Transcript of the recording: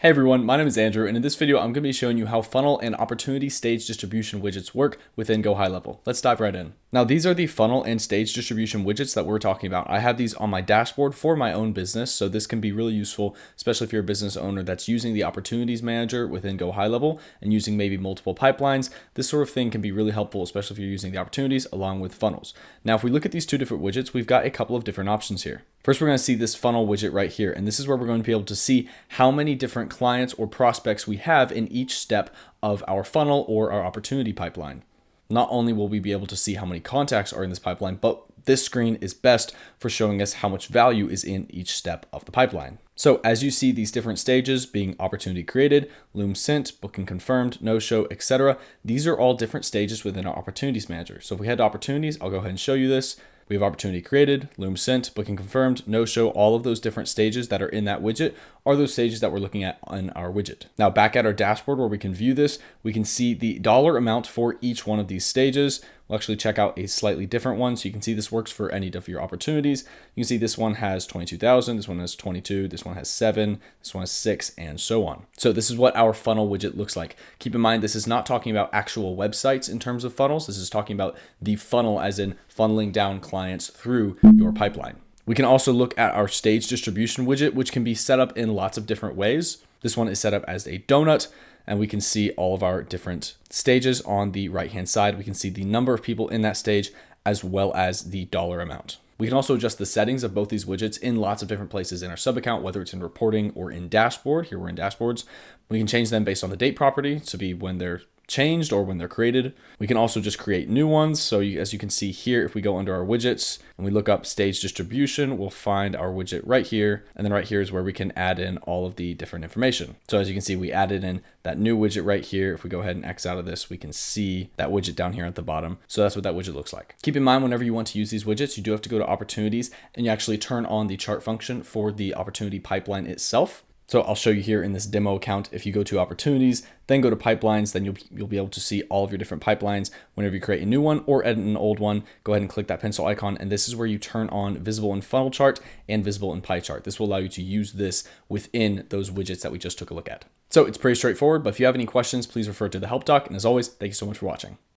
Hey everyone, my name is Andrew, and in this video, I'm going to be showing you how funnel and opportunity stage distribution widgets work within GoHighLevel. Let's dive right in. Now, these are the funnel and stage distribution widgets that we're talking about. I have these on my dashboard for my own business, so this can be really useful, especially if you're a business owner that's using the opportunities manager within GoHighLevel and using maybe multiple pipelines. This sort of thing can be really helpful, especially if you're using the opportunities along with funnels. Now, if we look at these two different widgets, we've got a couple of different options here. First, we're going to see this funnel widget right here, and this is where we're going to be able to see how many different clients or prospects we have in each step of our funnel or our opportunity pipeline. Not only will we be able to see how many contacts are in this pipeline, but this screen is best for showing us how much value is in each step of the pipeline. So as you see these different stages being opportunity created, loom sent, booking confirmed, no-show, etc. These are all different stages within our opportunities manager. So if we head to opportunities, I'll go ahead and show you this. We have opportunity created, loom sent, booking confirmed, no-show. All of those different stages that are in that widget are those stages that we're looking at in our widget. Now back at our dashboard where we can view this, we can see the dollar amount for each one of these stages. We'll actually check out a slightly different one. So you can see this works for any of your opportunities. You can see this one has 22,000, this one has 22, this one has 7, this one has 6, and so on. So this is what our funnel widget looks like. Keep in mind, this is not talking about actual websites in terms of funnels. This is talking about the funnel as in funneling down clients through your pipeline. We can also look at our stage distribution widget, which can be set up in lots of different ways. This one is set up as a donut, and we can see all of our different stages on the right-hand side. We can see the number of people in that stage as well as the dollar amount. We can also adjust the settings of both these widgets in lots of different places in our sub account, whether it's in reporting or in dashboard. Here we're in dashboards. We can change them based on the date property to be when they're changed or when they're created. We can also just create new ones. So as you can see here, if we go under our widgets and we look up stage distribution, we'll find our widget right here. And then right here is where we can add in all of the different information. So as you can see, we added in that new widget right here. If we go ahead and X out of this, we can see that widget down here at the bottom. So that's what that widget looks like. Keep in mind, whenever you want to use these widgets, you do have to go to opportunities and you actually turn on the chart function for the opportunity pipeline itself. So I'll show you here in this demo account. If you go to opportunities, then go to pipelines, then you'll be able to see all of your different pipelines. Whenever you create a new one or edit an old one, go ahead and click that pencil icon. And this is where you turn on visible in funnel chart and visible in pie chart. This will allow you to use this within those widgets that we just took a look at. So it's pretty straightforward, but if you have any questions, please refer to the help doc. And as always, thank you so much for watching.